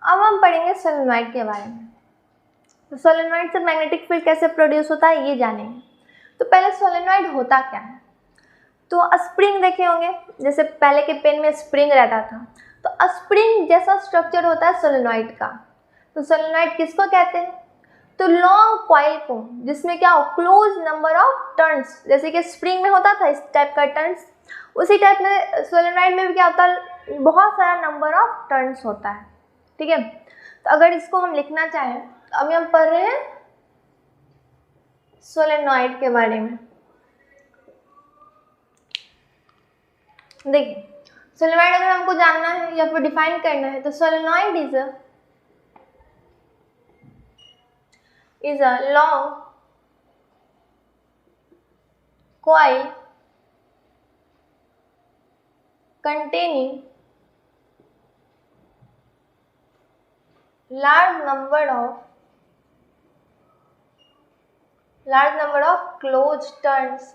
अब हम पढ़ेंगे सोलेनॉइड के बारे में। तो सोलेनॉइड से मैग्नेटिक फील्ड कैसे प्रोड्यूस होता है ये जानेंगे। तो पहले सोलेनॉइड होता क्या है। तो स्प्रिंग देखे होंगे, जैसे पहले के पेन में स्प्रिंग रहता था, तो स्प्रिंग जैसा स्ट्रक्चर होता है सोलेनॉइड का। तो सोलेनॉइड किसको कहते हैं, तो लॉन्ग कॉइल को, जिसमें क्या हो, क्लोज नंबर ऑफ टर्न्स, जैसे कि स्प्रिंग में होता था इस टाइप का टर्न्स, उसी टाइप में सोलेनॉइड में भी क्या होता है, बहुत सारा नंबर ऑफ टर्न्स होता है। ठीक है, तो अगर इसको हम लिखना चाहें, तो अभी हम पढ़ रहे हैं सोलेनॉइड के बारे में। देखिए, सोलेनॉइड अगर हमको जानना है या फिर डिफाइन करना है, तो solenoid is a long coil containing large number of closed turns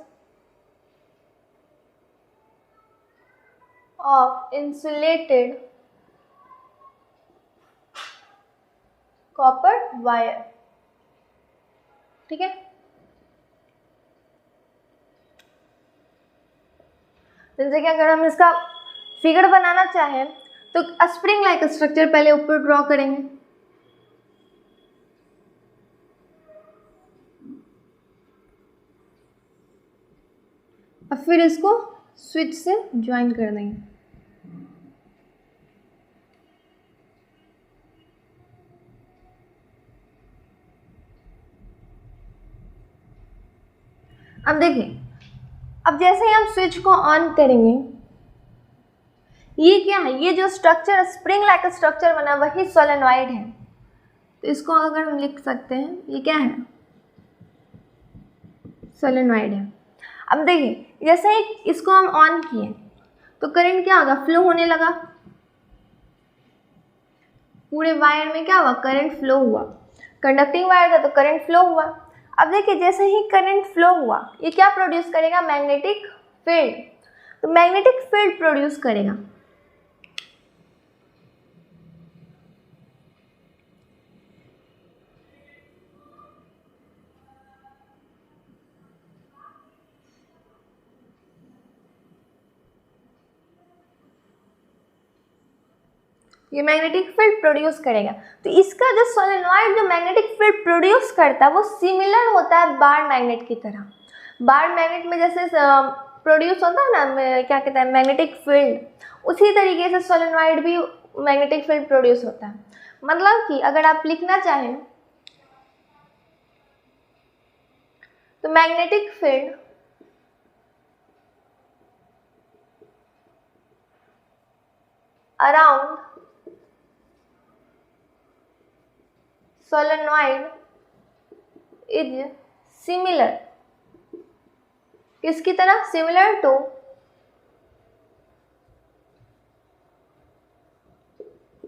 of insulated copper wire। ठीक है, जैसे कि अगर हम इसका फिगर बनाना चाहें, तो स्प्रिंग लाइक स्ट्रक्चर पहले ऊपर ड्रॉ करेंगे, और फिर इसको स्विच से ज्वाइन कर देंगे। अब देखिए, अब जैसे ही हम स्विच को ऑन करेंगे, ये क्या है, ये जो स्ट्रक्चर स्प्रिंग लाइक स्ट्रक्चर बना वही सोलेनॉइड है। तो इसको अगर हम लिख सकते हैं, ये क्या है, सोलेनॉइड है। अब देखिए, जैसे ही इसको हम ऑन किए तो करंट क्या होगा, फ्लो होने लगा, पूरे वायर में क्या हुआ, करंट फ्लो हुआ, कंडक्टिंग वायर था तो करंट फ्लो हुआ। अब देखिए, जैसे ही करंट फ्लो हुआ, ये क्या प्रोड्यूस करेगा, मैग्नेटिक फील्ड। तो मैग्नेटिक फील्ड प्रोड्यूस करेगा। ये मैग्नेटिक फील्ड प्रोड्यूस करेगा। तो इसका जो सोलेनॉइड जो मैग्नेटिक फील्ड प्रोड्यूस करता है वो सिमिलर होता है बार मैग्नेट की तरह। बार मैग्नेट में जैसे प्रोड्यूस होता है ना, क्या कहते हैं, मैग्नेटिक फील्ड, उसी तरीके से सोलेनॉइड भी मैग्नेटिक फील्ड प्रोड्यूस होता है। मतलब कि अगर आप लिखना चाहें तो magnetic field around solenoid is similar, किसकी तरह, similar to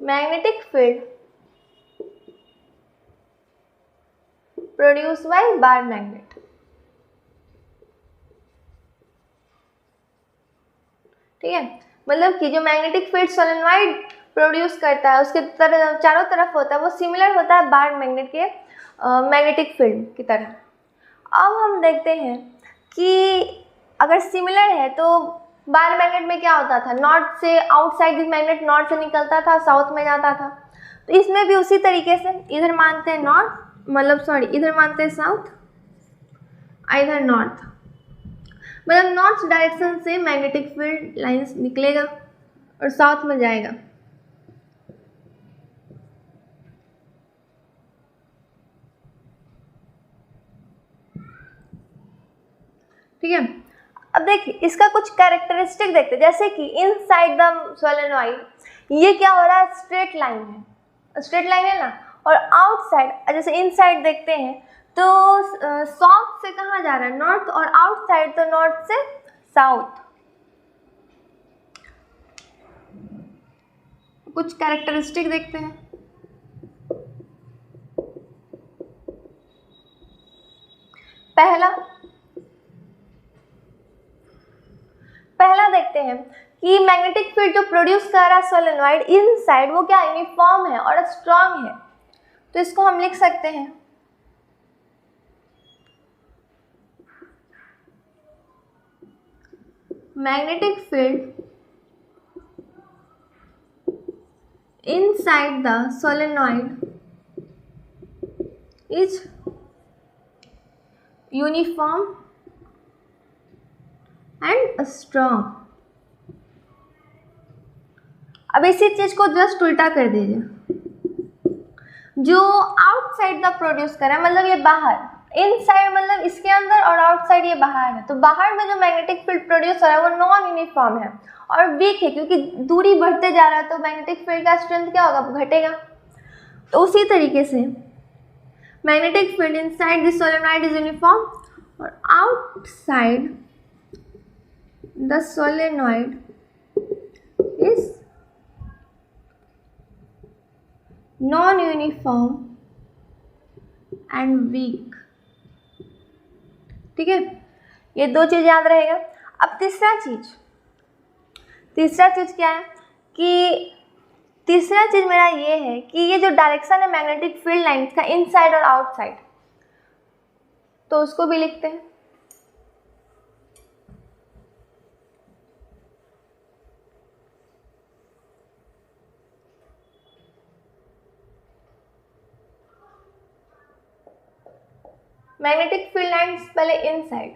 magnetic field produce by bar magnet. ठीक है, मतलब कि जो मैग्नेटिक फील्ड सोलेनॉइड प्रोड्यूस करता है उसके चारों तरफ होता है, वो सिमिलर होता है बार मैग्नेट के मैग्नेटिक फील्ड की तरह। अब हम देखते हैं कि अगर सिमिलर है तो बार मैग्नेट में क्या होता था, नॉर्थ से आउटसाइड दिस मैग्नेट नॉर्थ से निकलता था, साउथ में जाता था। तो इसमें भी उसी तरीके से इधर मानते हैं नॉर्थ, मतलब सॉरी इधर मानते हैं साउथ, इधर नॉर्थ, मतलब नॉर्थ डायरेक्शन से मैग्नेटिक फील्ड लाइंस निकलेगा और साउथ में जाएगा। ठीक है, अब देखिए इसका कुछ कैरेक्टरिस्टिक देखते हैं, जैसे कि इनसाइड द सोलेनॉइड ये क्या हो रहा है, स्ट्रेट लाइन है, स्ट्रेट लाइन है ना, और आउटसाइड जैसे इनसाइड देखते हैं तो साउथ से कहाँ जा रहा है, नॉर्थ, और आउटसाइड तो नॉर्थ से साउथ। कुछ कैरेक्टरिस्टिक देखते हैं। पहला देखते हैं कि मैग्नेटिक फील्ड जो प्रोड्यूस कर रहा है सोलेनॉइड इनसाइड वो क्या यूनिफॉर्म है और स्ट्रांग है। तो इसको हम लिख सकते हैं magnetic field inside the solenoid is uniform and strong। अब इसी चीज को जस्ट उल्टा कर दीजिए, जो आउटसाइड द प्रोड्यूस कर रहा है मतलब ये बाहर, इनसाइड मतलब इसके अंदर और आउटसाइड ये बाहर है। तो बाहर में जो मैग्नेटिक फील्ड प्रोड्यूस हो रहा है वो नॉन यूनिफॉर्म है और वीक है, क्योंकि दूरी बढ़ते जा रहा है तो मैग्नेटिक फील्ड का स्ट्रेंथ क्या होगा, घटेगा। तो उसी तरीके से magnetic field inside the solenoid is uniform और outside the solenoid is non uniform and weak. ठीक है, ये दो चीज याद रहेगा। अब तीसरा चीज क्या है कि तीसरा चीज मेरा ये है कि ये जो डायरेक्शन है मैग्नेटिक फील्ड लाइंस का इनसाइड और आउटसाइड, तो उसको भी लिखते हैं। मैग्नेटिक फील्ड लाइंस पहले इनसाइड,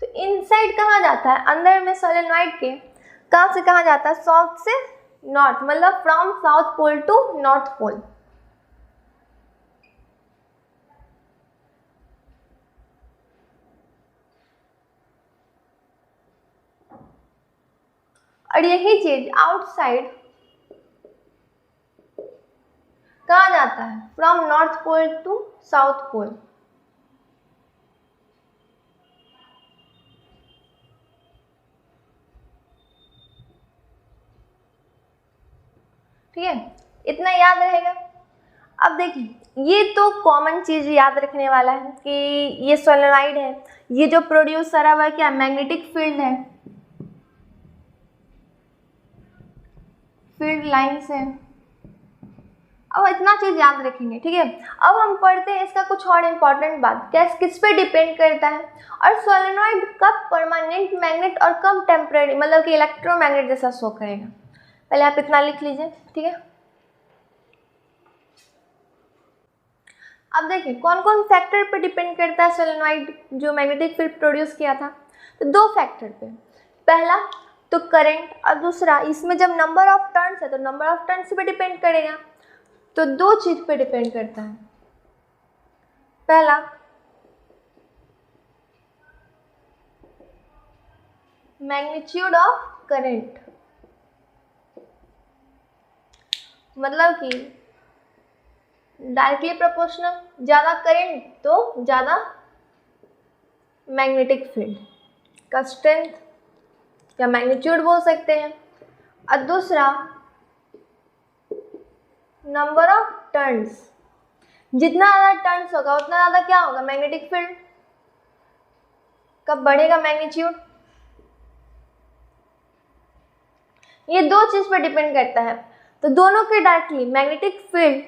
तो इनसाइड कहाँ जाता है, अंदर में सोलेनॉइड के कहाँ से कहाँ जाता है, साउथ से नॉर्थ, मतलब from south pole to north pole. और यही चीज आउटसाइड कहाँ जाता है, from north pole to south pole. ठीक है, इतना याद रहेगा। अब देखिए, ये तो कॉमन चीज याद रखने वाला है कि ये सोलेनॉइड है, ये जो प्रोड्यूस करा हुआ है क्या मैग्नेटिक फील्ड है, फील्ड लाइंस है। अब इतना चीज याद रखेंगे। ठीक है, अब हम पढ़ते हैं इसका कुछ और इम्पोर्टेंट बात, क्या किस पे डिपेंड करता है और सोलेनॉइड कब परमानेंट मैग्नेट और कब टेम्परेरी मतलब कि इलेक्ट्रोमैग्नेट जैसा शो करेगा। पहले आप इतना लिख लीजिए। ठीक है, अब देखिए कौन कौन फैक्टर पे डिपेंड करता है सोलेनॉइड जो मैग्नेटिक फील्ड प्रोड्यूस किया था। तो दो फैक्टर पे, पहला तो करंट और दूसरा इसमें जब नंबर ऑफ टर्न्स है तो नंबर ऑफ टर्न्स पे डिपेंड करेगा। तो दो चीज पे डिपेंड करता है, पहला मैग्नीट्यूड ऑफ करंट, मतलब कि डायरेक्टली प्रोपोर्शनल, ज़्यादा करंट तो ज़्यादा मैग्नेटिक फील्ड का स्ट्रेंथ या मैग्नीट्यूड बोल सकते हैं। और दूसरा नंबर ऑफ टर्न्स, जितना ज़्यादा टर्न्स होगा उतना ज़्यादा क्या होगा मैग्नेटिक फील्ड, कब बढ़ेगा मैग्नीट्यूड। ये दो चीज़ पर डिपेंड करता है। तो दोनों के डायरेक्टली मैग्नेटिक फील्ड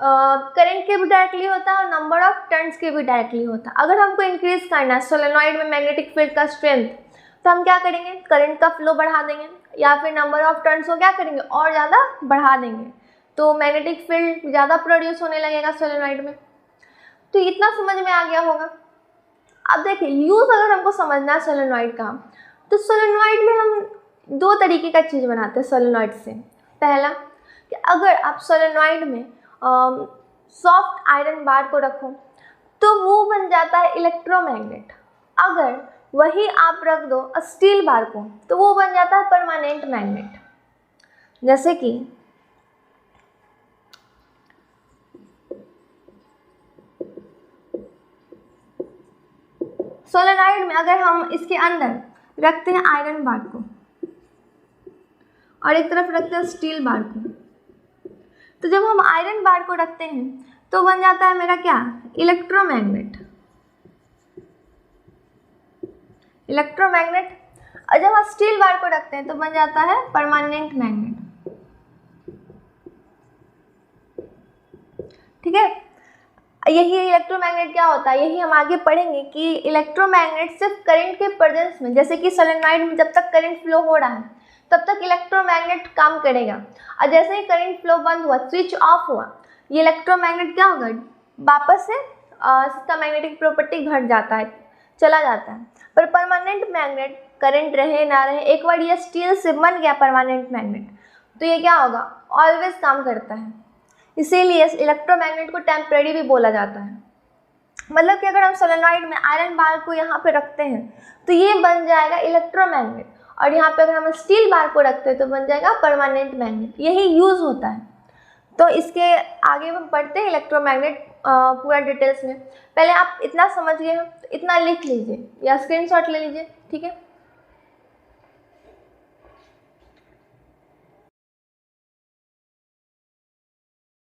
करंट के भी डायरेक्टली होता है और नंबर ऑफ टर्न्स के भी डायरेक्टली होता है। अगर हमको इंक्रीज करना है सोलेनॉइड में मैग्नेटिक फील्ड का स्ट्रेंथ तो हम क्या करेंगे, करंट का फ्लो बढ़ा देंगे या फिर नंबर ऑफ टर्न्स को क्या करेंगे और ज़्यादा बढ़ा देंगे, तो मैग्नेटिक फील्ड ज़्यादा प्रोड्यूस होने लगेगा सोलेनॉइड में। तो इतना समझ में आ गया होगा। अब देखिए यूज़ अगर हमको समझना है सोलेनॉइड का, तो सोलेनॉइड में हम दो तरीके का चीज़ बनाते हैं सोलेनॉइड से। पहला कि अगर आप सोलेनॉइड में सॉफ्ट आयरन बार को रखो तो वो बन जाता है इलेक्ट्रोमैग्नेट। अगर वही आप रख दो स्टील बार को तो वो बन जाता है परमानेंट मैग्नेट। जैसे कि सोलेनॉइड में अगर हम इसके अंदर रखते हैं आयरन बार को और एक तरफ रखते हैं स्टील बार को, तो जब हम आयरन बार को रखते हैं तो बन जाता है मेरा क्या, इलेक्ट्रोमैग्नेट। इलेक्ट्रोमैग्नेट। और जब हम स्टील बार को रखते हैं तो बन जाता है परमानेंट मैग्नेट। ठीक है, यही इलेक्ट्रोमैग्नेट क्या होता है, यही हम आगे पढ़ेंगे कि इलेक्ट्रोमैग्नेट सिर्फ करंट के प्रेजेंस में, जैसे कि सोलेनॉइड में जब तक करंट फ्लो हो रहा है तब तक इलेक्ट्रोमैग्नेट काम करेगा, और जैसे ही करंट फ्लो बंद हुआ, स्विच ऑफ हुआ, ये इलेक्ट्रोमैग्नेट क्या होगा, वापस से इसका मैग्नेटिक प्रॉपर्टी घट जाता है, चला जाता है। पर परमानेंट मैग्नेट करंट रहे ना रहे, एक बार ये स्टील से बन गया परमानेंट मैग्नेट तो ये क्या होगा, ऑलवेज काम करता है। इसीलिए इस इलेक्ट्रोमैग्नेट को टेम्परेरी भी बोला जाता है। मतलब कि अगर हम सोलेनॉइड में आयरन बार को यहाँ पे रखते हैं तो ये बन जाएगा इलेक्ट्रोमैग्नेट, और यहाँ पे अगर हम स्टील बार को रखते हैं तो बन जाएगा परमानेंट मैग्नेट। यही यूज़ होता है। तो इसके आगे हम पढ़ते हैं इलेक्ट्रोमैग्नेट पूरा डिटेल्स में। पहले आप इतना समझ गए हो तो इतना लिख लीजिए या स्क्रीनशॉट ले लीजिए, ठीक है।